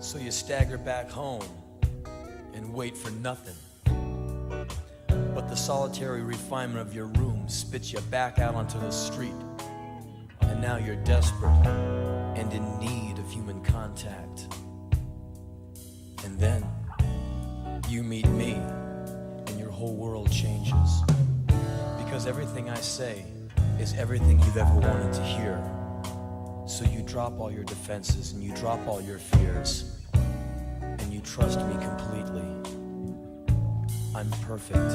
So you stagger back home and wait for nothing. But the solitary refinement of your room spits you back out onto the street. And now you're desperate and in need of human contact. And then you meet me and your whole world changes. Because everything I say is everything you've ever wanted to hear. So you drop all your defenses and you drop all your fears. And you trust me completely. I'm perfect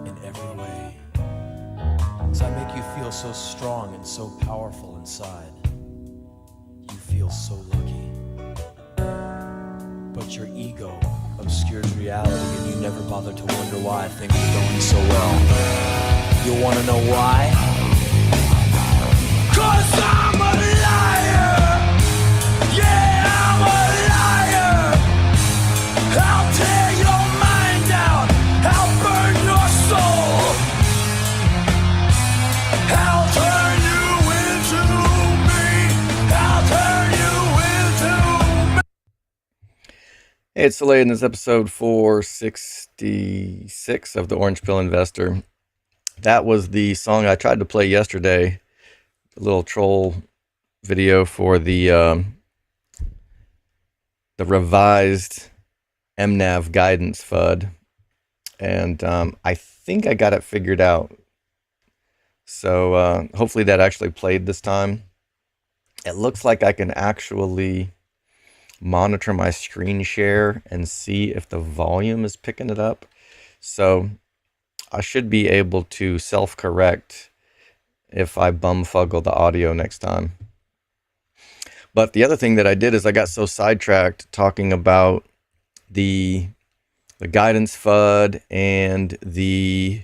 in every way. 'Cause I make you feel so strong and so powerful inside. You feel so lucky. But your ego obscures reality and you never bother to wonder why things are going so well. You wanna know why? 'Cause I'm a liar! Yeah, I'm a liar! I'll tear your mind out! I'll burn your soul! I'll turn you into me! I'll turn you into me! Hey, it's Soleil, and this is episode 466 of the Orange Pill Investor. That was the song I tried to play yesterday, a little troll video for the revised MNAV guidance FUD, and I think I got it figured out. So hopefully that actually played this time. It looks like I can actually monitor my screen share and see if the volume is picking it up. So I should be able to self-correct if I bumfuggle the audio next time. But the other thing that I did is I got so sidetracked talking about the guidance FUD and the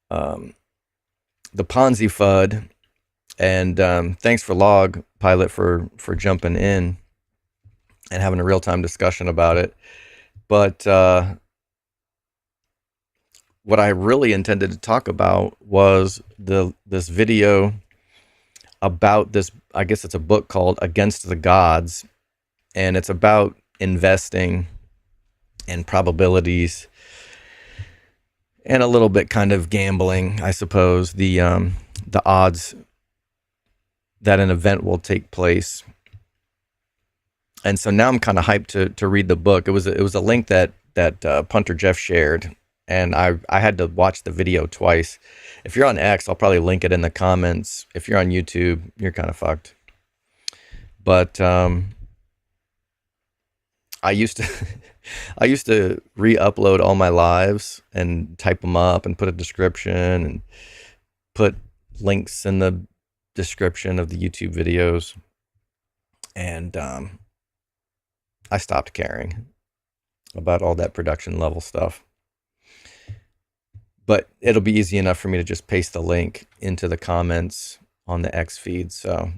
Ponzi FUD. And thanks for Log Pilot for jumping in and having a real-time discussion about it. But what I really intended to talk about was this video about this. I guess it's a book called Against the Gods, and it's about investing and probabilities and a little bit kind of gambling, I suppose, the odds that an event will take place. And so now I'm kind of hyped to read the book. It was a link that Punter Jeff shared, and I had to watch the video twice. If you're on X, I'll probably link it in the comments. If you're on YouTube, you're kind of fucked. But I used to re-upload all my lives and type them up and put a description and put links in the description of the YouTube videos. And I stopped caring about all that production level stuff. But it'll be easy enough for me to just paste the link into the comments on the X feed. So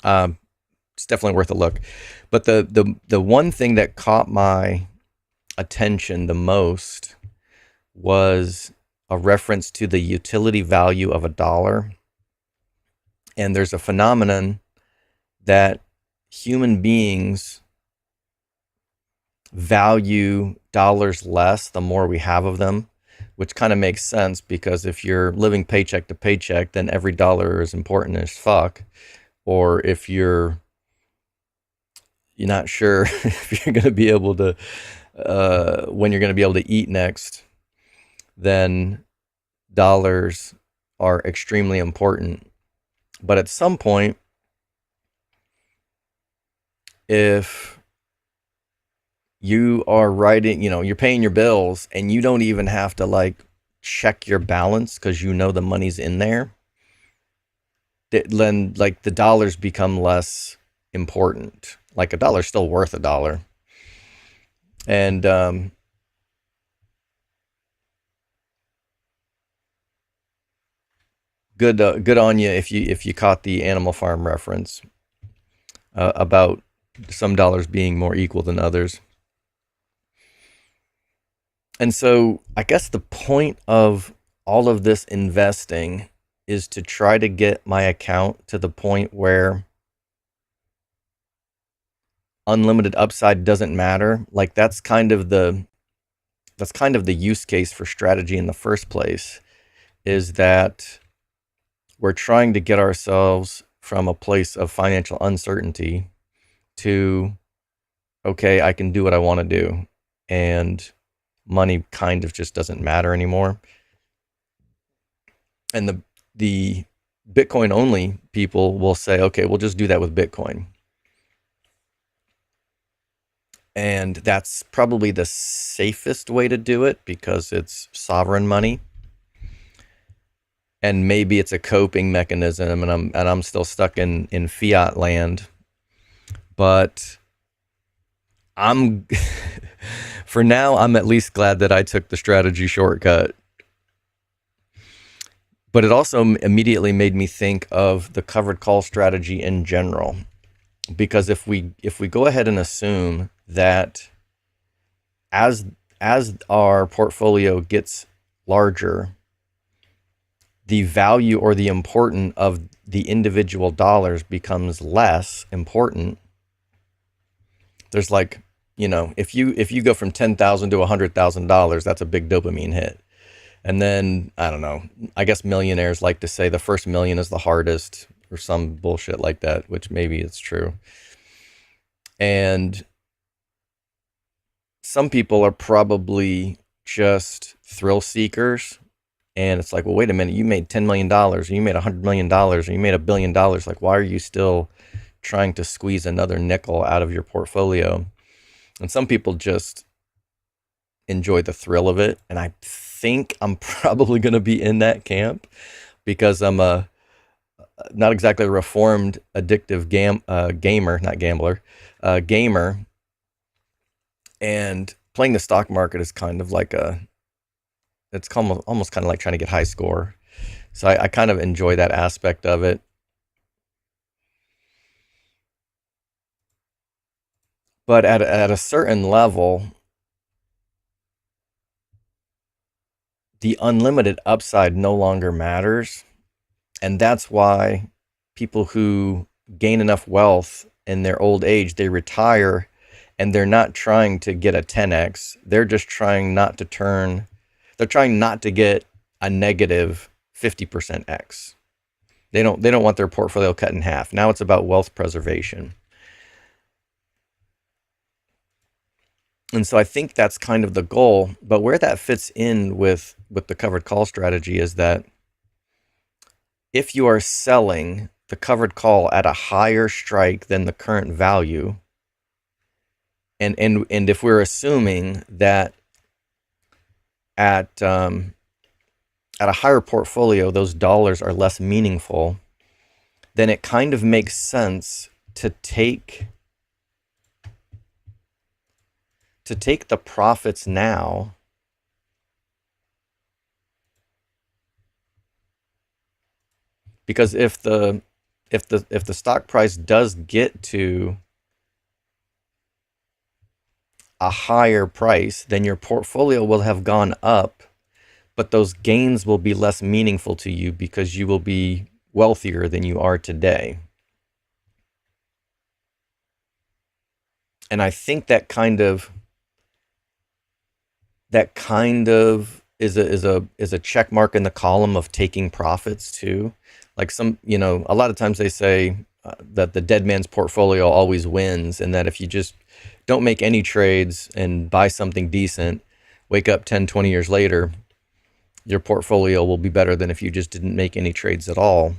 it's definitely worth a look. But the one thing that caught my attention the most was a reference to the utility value of a dollar. And there's a phenomenon that human beings value dollars less the more we have of them, which kind of makes sense, because if you're living paycheck to paycheck, then every dollar is important as fuck. Or if you're not sure if you're going to be able to, when you're going to be able to eat next, then dollars are extremely important. But at some point, if you are writing, you're paying your bills and you don't even have to like check your balance because you know the money's in there, then like the dollars become less important. Like a dollar's still worth a dollar. And good on you if you caught the Animal Farm reference about some dollars being more equal than others. And so I guess the point of all of this investing is to try to get my account to the point where unlimited upside doesn't matter. Like that's kind of the use case for strategy in the first place, is that we're trying to get ourselves from a place of financial uncertainty to, okay, I can do what I want to do, and money kind of just doesn't matter anymore. And the Bitcoin only people will say, okay, we'll just do that with Bitcoin. And that's probably the safest way to do it because it's sovereign money. And maybe it's a coping mechanism, and I'm still stuck in fiat land. But I'm for now, I'm at least glad that I took the strategy shortcut. But it also immediately made me think of the covered call strategy in general. Because if we go ahead and assume that as our portfolio gets larger, the value or the importance of the individual dollars becomes less important. There's like, if you go from $10,000 to $100,000, that's a big dopamine hit. And then, I don't know, I guess millionaires like to say the first million is the hardest or some bullshit like that, which maybe it's true. And some people are probably just thrill seekers. And it's like, well, wait a minute, you made $10 million, or you made $100 million, or you made $1 billion. Like, why are you still trying to squeeze another nickel out of your portfolio? And some people just enjoy the thrill of it. And I think I'm probably going to be in that camp because I'm not exactly a reformed, addictive gamer, not gambler, gamer. And playing the stock market is kind of like it's almost kind of like trying to get high score. So I kind of enjoy that aspect of it. But at a certain level, the unlimited upside no longer matters. And that's why people who gain enough wealth in their old age, they retire and they're not trying to get a 10x. They're just trying not to get a negative 50% X. They don't want their portfolio cut in half. Now it's about wealth preservation. And so I think that's kind of the goal. But where that fits in with the covered call strategy is that if you are selling the covered call at a higher strike than the current value, and if we're assuming that at a higher portfolio, those dollars are less meaningful, then it kind of makes sense to take the profits now because if the stock price does get to a higher price, then your portfolio will have gone up, but those gains will be less meaningful to you because you will be wealthier than you are today. And I think that kind of is a check mark in the column of taking profits too. Like a lot of times they say that the dead man's portfolio always wins, and that if you just don't make any trades and buy something decent, wake up 10, 20 years later, your portfolio will be better than if you just didn't make any trades at all.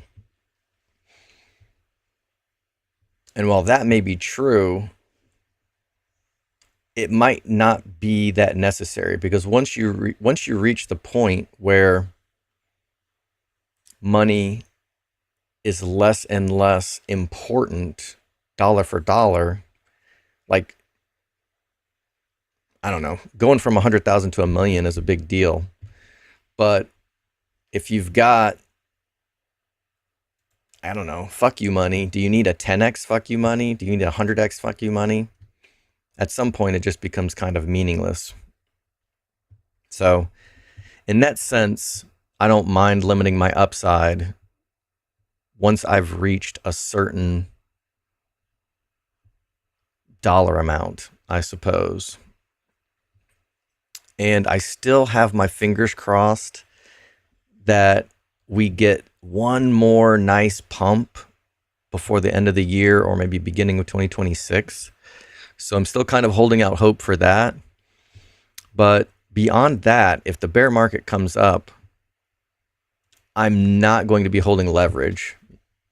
And while that may be true, it might not be that necessary, because once you reach the point where money is less and less important dollar for dollar, like, I don't know, going from 100,000 to 1 million is a big deal. But if you've got, I don't know, fuck you money, do you need a 10x fuck you money? Do you need a 100x fuck you money? At some point, it just becomes kind of meaningless. So in that sense, I don't mind limiting my upside once I've reached a certain dollar amount, I suppose. And I still have my fingers crossed that we get one more nice pump before the end of the year or maybe beginning of 2026. So I'm still kind of holding out hope for that. But beyond that, if the bear market comes up, I'm not going to be holding leverage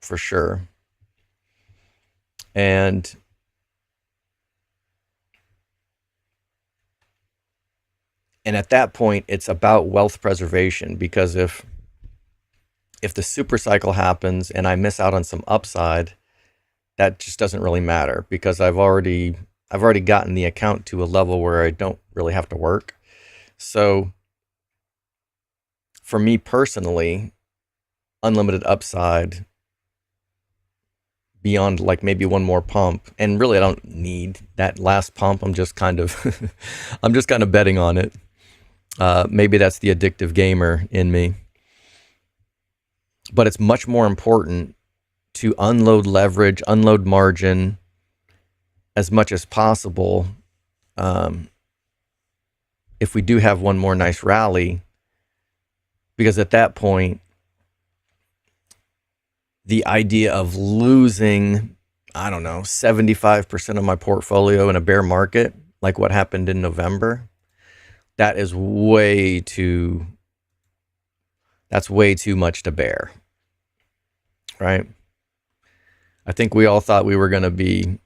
for sure. And at that point, it's about wealth preservation, because if the super cycle happens and I miss out on some upside, that just doesn't really matter, because I've already gotten the account to a level where I don't really have to work. So for me personally, unlimited upside beyond like maybe one more pump, and really I don't need that last pump. I'm just kind of betting on it. Maybe that's the addictive gamer in me. But it's much more important to unload leverage, unload margin as much as possible. If we do have one more nice rally, because at that point, the idea of losing, I don't know, 75% of my portfolio in a bear market, like what happened in November, that's way too much to bear, right? I think we all thought we were going to be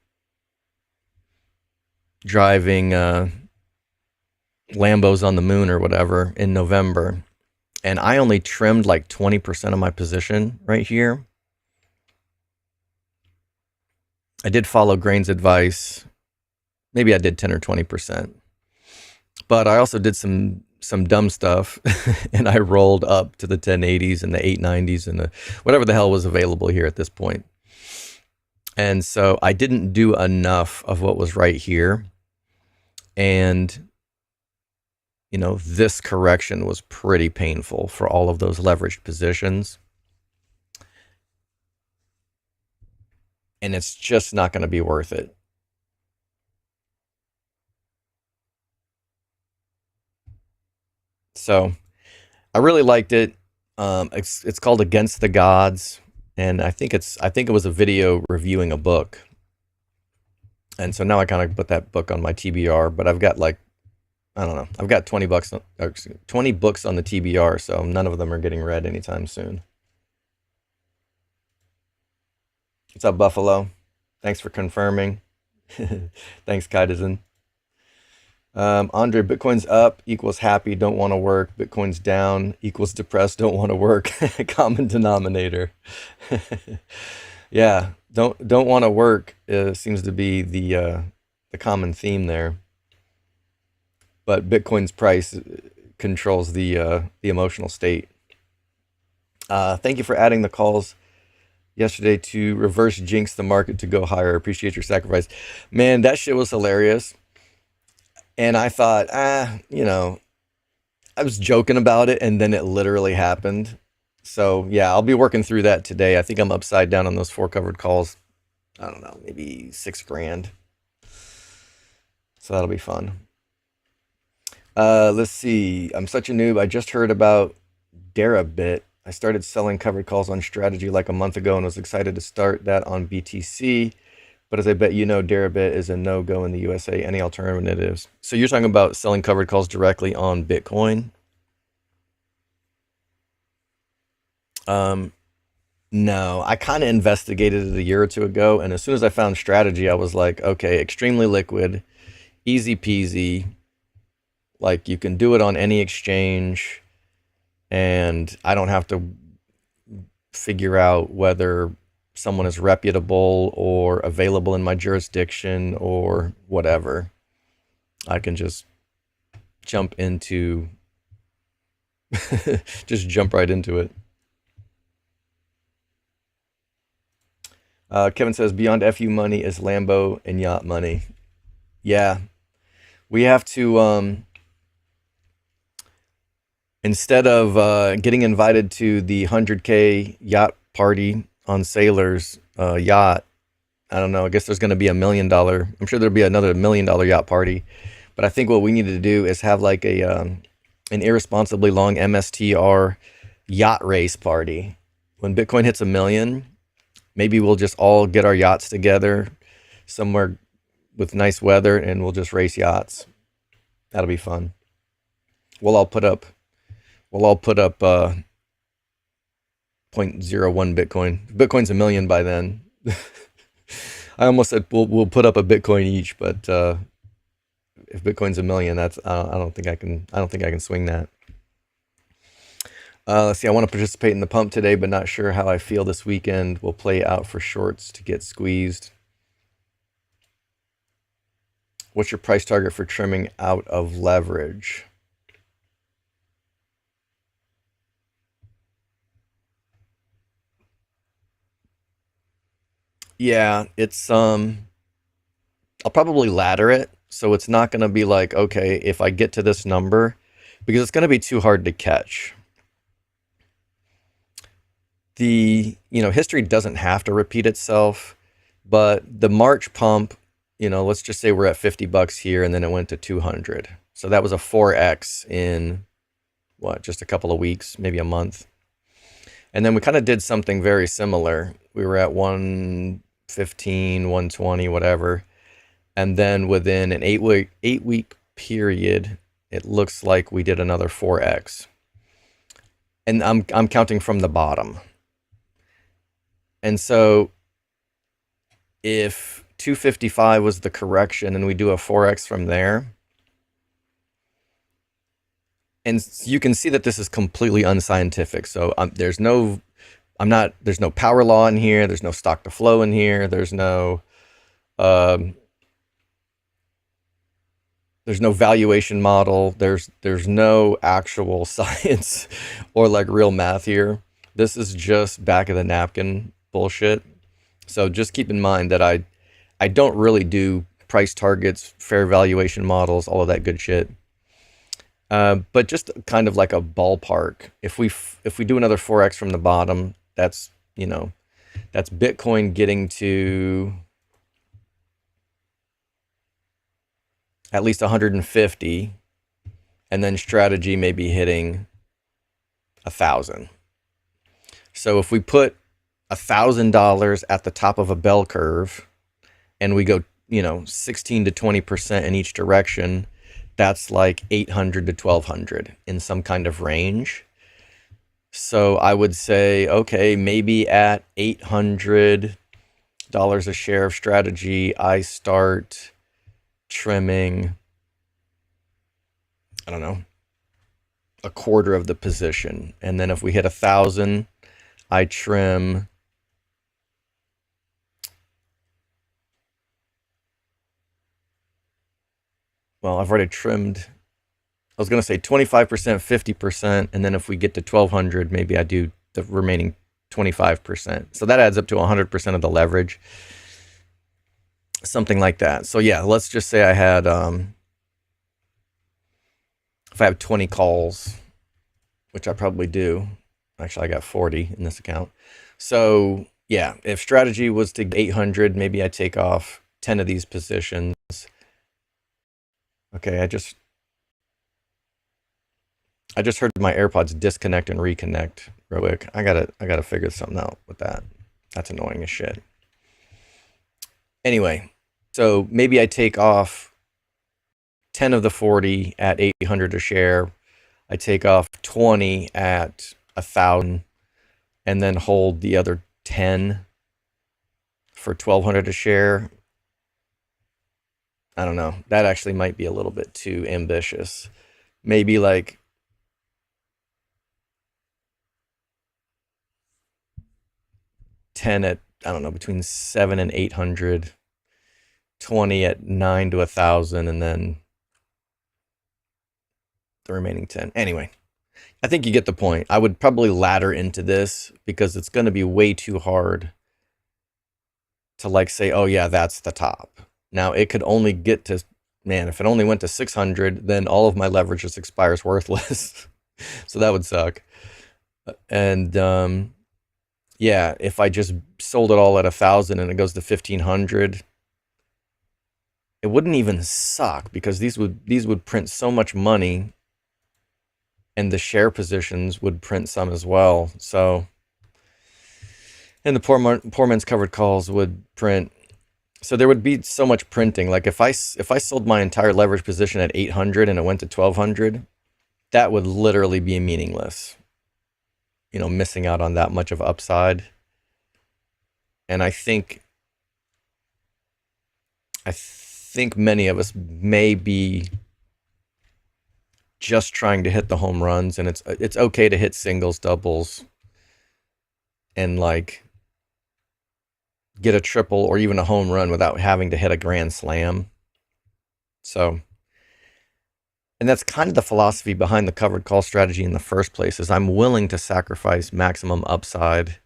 driving Lambos on the moon or whatever in November, and I only trimmed like 20% of my position right here. I did follow Grain's advice. Maybe I did 10 or 20%. But I also did some dumb stuff, and I rolled up to the 1080s and the 890s and the whatever the hell was available here at this point. And so I didn't do enough of what was right here. And, you know, this correction was pretty painful for all of those leveraged positions. And it's just not going to be worth it. So I really liked it. It's called Against the Gods, and I think it was a video reviewing a book. And so now I kind of put that book on my TBR, but I've got like, I don't know, I've got 20 books on the TBR, so none of them are getting read anytime soon. What's up, Buffalo? Thanks for confirming. Thanks, Kaidizen. Andre, Bitcoin's up equals happy, don't want to work. Bitcoin's down equals depressed, don't want to work. Common denominator. Yeah, don't want to work seems to be the common theme there. But Bitcoin's price controls the emotional state. Thank you for adding the calls yesterday to reverse jinx the market to go higher. Appreciate your sacrifice. Man, that shit was hilarious. And I thought, you know, I was joking about it, and then it literally happened. So yeah, I'll be working through that today. I think I'm upside down on those 4 covered calls. I don't know, maybe $6,000. So that'll be fun. Let's see. I'm such a noob. I just heard about Deribit. I started selling covered calls on Strategy like a month ago and was excited to start that on BTC. But as I bet you know, Deribit is a no-go in the USA. Any alternatives? So you're talking about selling covered calls directly on Bitcoin? No, I kind of investigated it a year or two ago, and as soon as I found Strategy, I was like, okay, extremely liquid, easy peasy. Like, you can do it on any exchange, and I don't have to figure out whether someone is reputable or available in my jurisdiction or whatever. I can just jump right into it. Kevin says, beyond FU money is Lambo and yacht money. Yeah, we have to, instead of getting invited to the 100K yacht party on Sailor's yacht, I don't know. I guess there's going to be $1 million. I'm sure there'll be another $1 million yacht party. But I think what we need to do is have like an irresponsibly long MSTR yacht race party. When Bitcoin hits 1 million, maybe we'll just all get our yachts together somewhere with nice weather and we'll just race yachts. That'll be fun. We'll all put up zero point zero 0.01 Bitcoin. Bitcoin's 1 million by then. I almost said we'll put up a Bitcoin each, but if Bitcoin's 1 million, that's I don't think I can swing that. Let's see. I want to participate in the pump today, but not sure how I feel this weekend. We'll play out for shorts to get squeezed. What's your price target for trimming out of leverage? Yeah, it's I'll probably ladder it, so it's not going to be like, okay, if I get to this number, because it's going to be too hard to catch. History doesn't have to repeat itself, but the March pump, let's just say we're at $50 here and then it went to 200. So that was a 4x in just a couple of weeks, maybe a month. And then we kind of did something very similar. We were at 115, 120, whatever. And then within an 8-week period, it looks like we did another 4x. And I'm counting from the bottom. And so if 255 was the correction and we do a 4x from there, and you can see that this is completely unscientific. So there's no power law in here. There's no stock to flow in here. There's no valuation model. There's no actual science or like real math here. This is just back of the napkin bullshit. So just keep in mind that I don't really do price targets, fair valuation models, all of that good shit. But just kind of like a ballpark. If we do another 4x from the bottom, that's Bitcoin getting to at least 150, and then strategy maybe hitting 1,000. So if we put $1,000 at the top of a bell curve and we go 16 to 20% in each direction, that's like 800 to 1,200 in some kind of range. So I would say, okay, maybe at $800 a share of strategy, I start trimming, I don't know, a quarter of the position. And then if we hit 1,000, I trim I've already trimmed, I was going to say 25%, 50%. And then if we get to 1,200, maybe I do the remaining 25%. So that adds up to 100% of the leverage. Something like that. So yeah, let's just say I had, if I have 20 calls, which I probably do. Actually, I got 40 in this account. So yeah, if strategy was to 800, maybe I take off 10 of these positions. Okay, I just heard my AirPods disconnect and reconnect real quick. I gotta figure something out with that. That's annoying as shit. Anyway, so maybe I take off 10 of the 40 at 800 a share. I take off 20 at 1,000, and then hold the other 10 for 1,200 a share. I don't know. That actually might be a little bit too ambitious. Maybe like 10 at, I don't know, between 7 and 800, 20 at 9 to 1,000, and then the remaining 10. Anyway, I think you get the point. I would probably ladder into this because it's going to be way too hard to like say, oh yeah, that's the top. Now it could only get to, man, if it only went to 600, then all of my leverage just expires worthless. So that would suck. And yeah, if I just sold it all at 1,000 and it goes to 1,500, it wouldn't even suck because these would print so much money, and the share positions would print some as well. So, and the poor man's covered calls would print. So there would be so much printing. Like if I sold my entire leverage position at 800 and it went to 1,200, that would literally be meaningless. Missing out on that much of upside. And I think many of us may be just trying to hit the home runs, and it's okay to hit singles, doubles, and like get a triple or even a home run without having to hit a grand slam. So, and that's kind of the philosophy behind the covered call strategy in the first place, is I'm willing to sacrifice maximum upside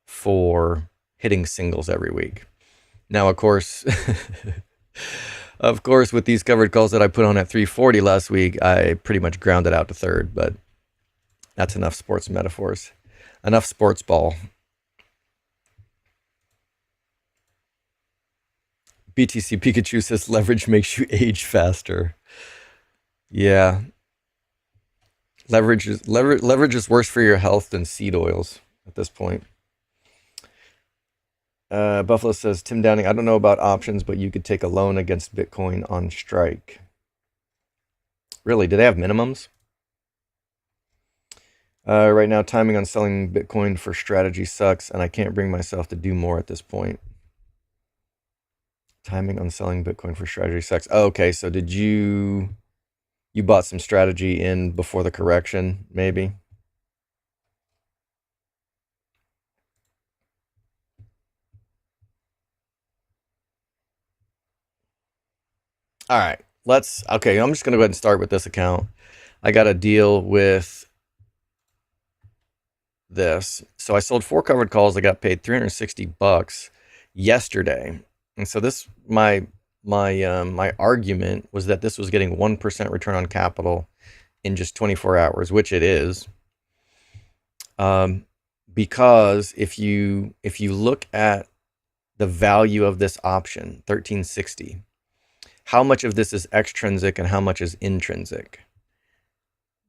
for hitting singles every week. Now, of course, with these covered calls that I put on at 340 last week, I pretty much grounded out to third, but that's enough sports metaphors. Enough sports ball. BTC Pikachu says leverage makes you age faster. Yeah. Leverage is worse for your health than seed oils at this point. Buffalo says, Tim Downing, I don't know about options, but you could take a loan against Bitcoin on strike. Really? Do they have minimums? Right now, timing on selling Bitcoin for strategy sucks, and I can't bring myself to do more at this point. Timing on selling Bitcoin for strategy sucks. Oh, okay, so did you bought some strategy in before the correction, maybe? All right, okay, I'm just going to go ahead and start with this account. I got a deal with this. So I sold 4 covered calls. I got paid $360 yesterday. And so this my argument was that this was getting 1% return on capital in just 24 hours, which it is. Because if you look at the value of this option, 1360, how much of this is extrinsic and how much is intrinsic?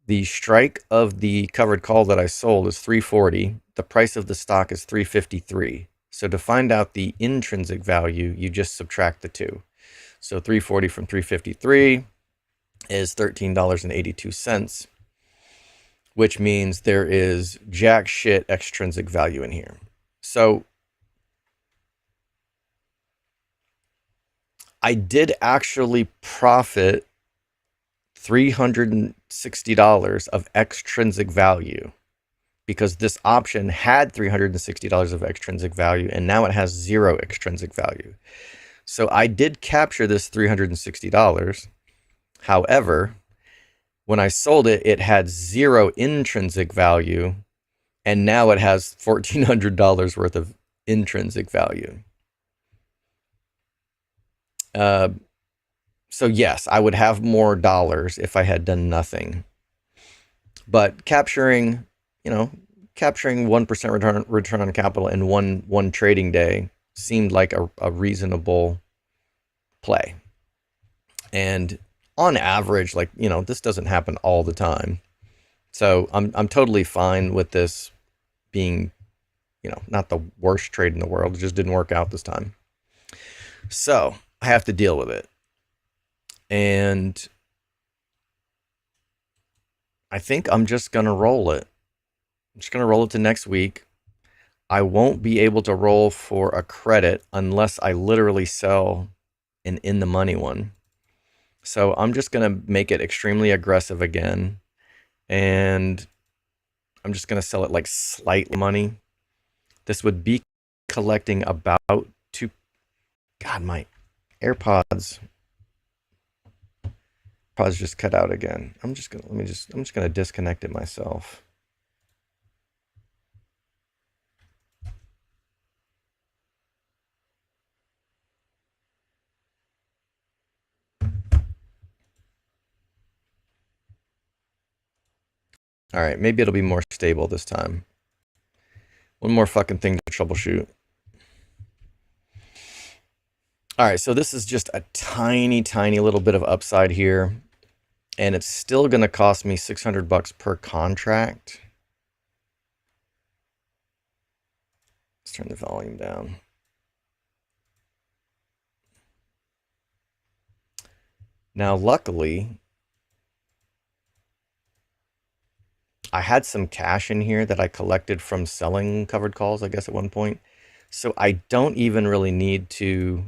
The strike of the covered call that I sold is 340. The price of the stock is 353. So to find out the intrinsic value, you just subtract the two. So 340 from 353 is $13.82, which means there is jack shit extrinsic value in here. So I did actually profit $360 of extrinsic value because this option had $360 of extrinsic value and now it has 0 extrinsic value. So I did capture this $360. However, when I sold it, it had 0 intrinsic value, and now it has $1,400 worth of intrinsic value. So yes, I would have more dollars if I had done nothing. But capturing 1% return on capital in one trading day seemed like a reasonable play. And on average, this doesn't happen all the time. So I'm totally fine with this being, not the worst trade in the world. It just didn't work out this time. So I have to deal with it. And I think I'm just going to roll it. I'm just going to roll it to next week. I won't be able to roll for a credit unless I literally sell an in the money one. So I'm just going to make it extremely aggressive again. And I'm just going to sell it like slightly money. This would be collecting about two. God, my AirPods just cut out again. I'm just gonna disconnect it myself. All right, maybe it'll be more stable this time. One more fucking thing to troubleshoot. All right, so this is just a tiny, tiny little bit of upside here, and it's still going to cost me $600 per contract. Let's turn the volume down. Now, luckily, I had some cash in here that I collected from selling covered calls, I guess, at one point. So I don't even really need to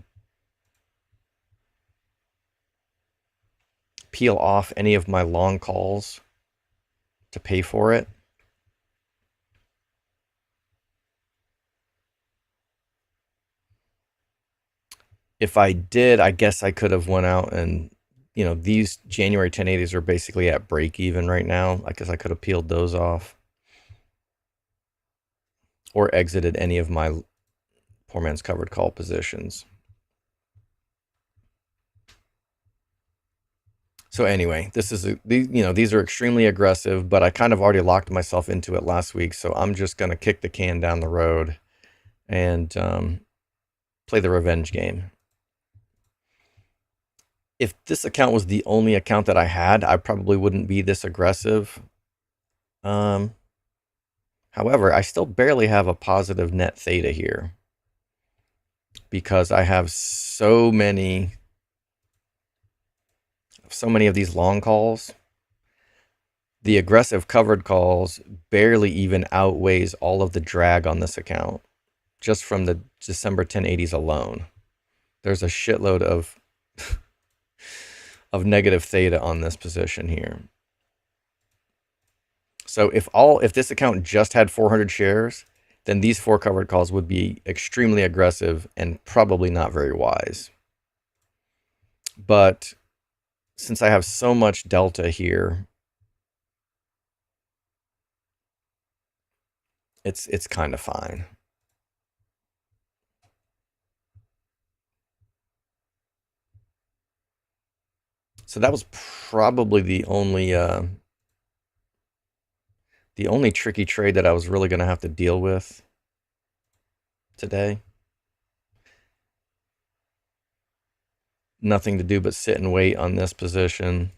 peel off any of my long calls to pay for it. If I did, I guess I could have went out and, you know, these January 1080s are basically at break even right now. I guess I could have peeled those off or exited any of my poor man's covered call positions. So anyway, this is these are extremely aggressive, but I kind of already locked myself into it last week, so I'm just going to kick the can down the road and play the revenge game. If this account was the only account that I had, I probably wouldn't be this aggressive. However, I still barely have a positive net theta here because I have so many of these long calls. The aggressive covered calls barely even outweighs all of the drag on this account just from the December 1080s alone. There's a shitload of negative theta on this position here. So if this account just had 400 shares, then these 4 covered calls would be extremely aggressive and probably not very wise. But since I have so much delta here, it's kind of fine. So that was probably the only tricky trade that I was really going to have to deal with today. Nothing to do but sit and wait on this position.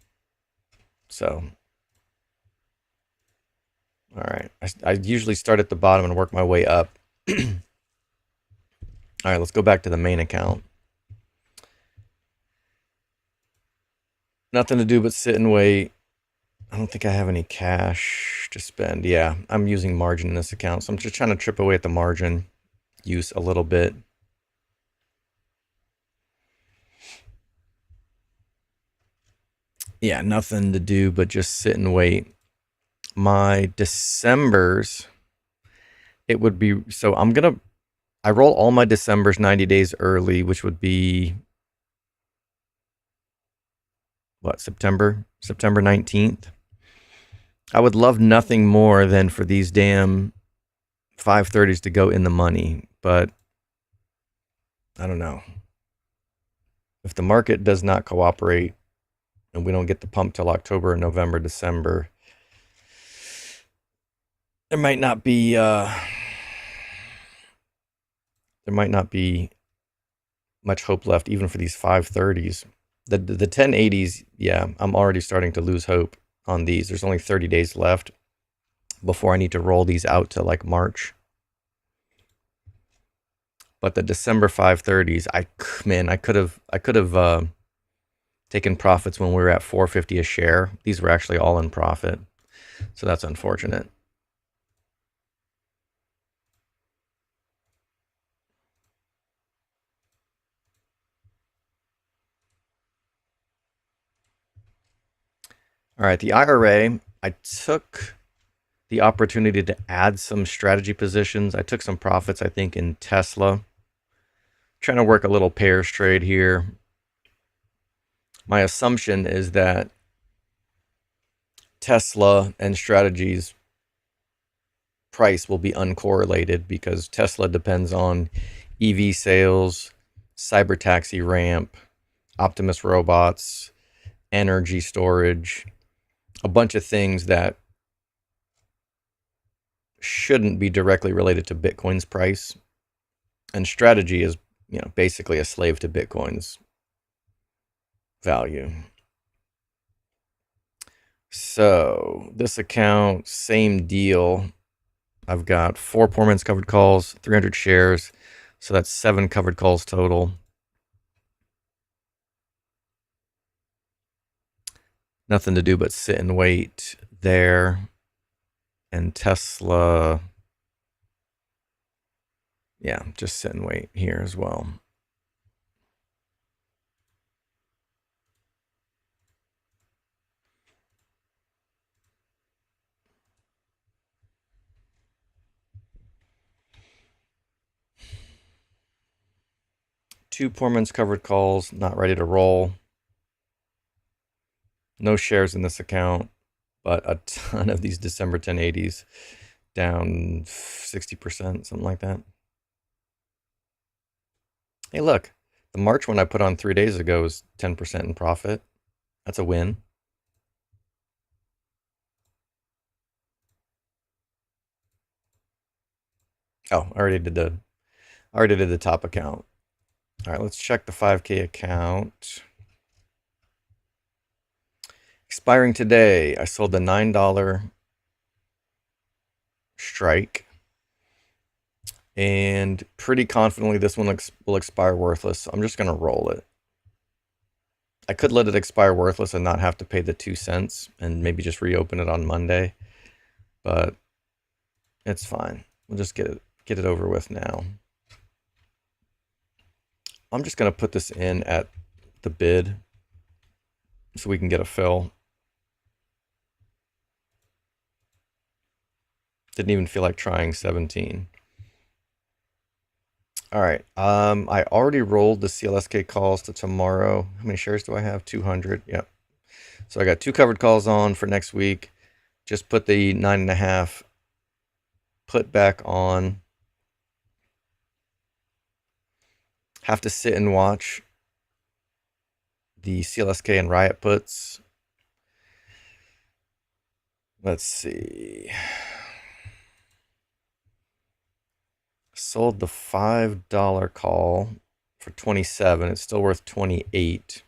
So, all right. I usually start at the bottom and work my way up. All right, let's go back to the main account. Nothing to do but sit and wait. I don't think I have any cash to spend. Yeah, I'm using margin in this account, so I'm just trying to chip away at the margin use a little bit. Yeah, nothing to do but just sit and wait. My Decembers, it would be, so I roll all my Decembers 90 days early, which would be, what, September 19th. I would love nothing more than for these damn 530s to go in the money, but I don't know. If the market does not cooperate and we don't get the pump till October, November, December, there might not be much hope left even for these 530s. The 1080s, yeah, I'm already starting to lose hope on these. There's only 30 days left before I need to roll these out to like March. But the December 530s, I could have taken profits when we were at $4.50 a share. These were actually all in profit, so that's unfortunate. All right, the IRA, I took the opportunity to add some strategy positions. I took some profits, I think, in Tesla. Trying to work a little pairs trade here. My assumption is that Tesla and strategies price will be uncorrelated because Tesla depends on EV sales, cyber taxi ramp, Optimus robots, energy storage, a bunch of things that shouldn't be directly related to Bitcoin's price. And strategy is, basically a slave to Bitcoin's value. So this account, same deal. I've got 4 poor man's covered calls, 300 shares. So that's 7 covered calls total. Nothing to do but sit and wait there. And Tesla, yeah, just sit and wait here as well. Two poor man's covered calls, not ready to roll. No shares in this account, but a ton of these December 1080s, down 60%, something like that. Hey, look, the March one I put on 3 days ago was 10% in profit. That's a win. Oh, I already did the top account. All right, let's check the 5K account. Expiring today, I sold the $9 strike. And pretty confidently, this one will expire worthless. So I'm just going to roll it. I could let it expire worthless and not have to pay the 2 cents and maybe just reopen it on Monday. But it's fine. We'll just get it over with now. I'm just going to put this in at the bid so we can get a fill. Didn't even feel like trying 17. All right. I already rolled the CLSK calls to tomorrow. How many shares do I have? 200. Yep. So I got 2 covered calls on for next week. Just put the 9.5 put back on. Have to sit and watch the CLSK and Riot puts. Let's see. Sold the $5 call for 27. It's still worth 28.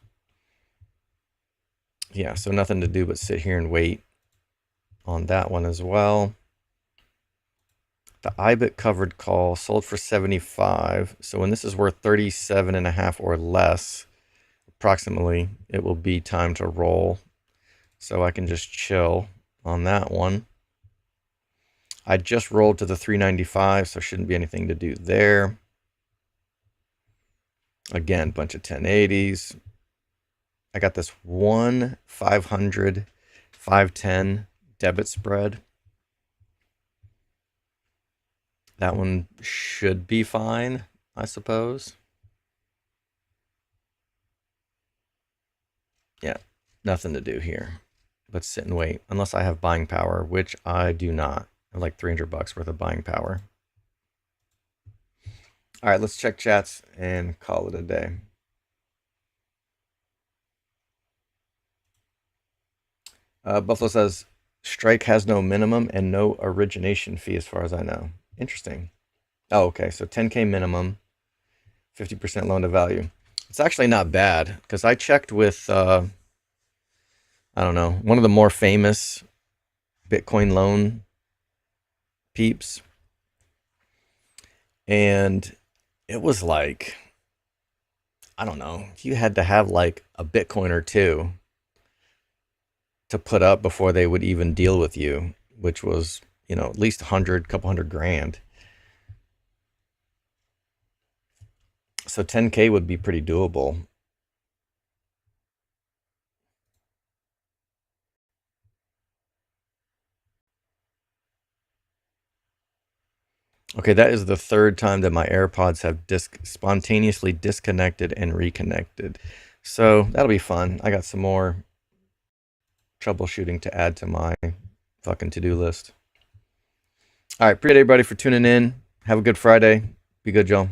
Yeah, so nothing to do but sit here and wait on that one as well. The IBIT covered call sold for 75. So when this is worth 37.5 or less, approximately, it will be time to roll. So I can just chill on that one. I just rolled to the 395, so shouldn't be anything to do there. Again, bunch of 1080s. I got this 1 500 510 debit spread. That one should be fine, I suppose. Yeah, nothing to do here but sit and wait, unless I have buying power, which I do not. I have like $300 worth of buying power. All right, let's check chats and call it a day. Buffalo says, strike has no minimum and no origination fee as far as I know. Interesting. Oh, okay, so 10K minimum, 50% loan to value. It's actually not bad, because I checked with, I don't know, one of the more famous Bitcoin loan peeps. And it was like, I don't know, you had to have like a Bitcoin or two to put up before they would even deal with you, which was, at least 100, couple hundred grand. So 10K would be pretty doable. Okay, that is the 3rd time that my AirPods have spontaneously disconnected and reconnected. So that'll be fun. I got some more troubleshooting to add to my fucking to-do list. All right, appreciate everybody for tuning in. Have a good Friday. Be good, y'all.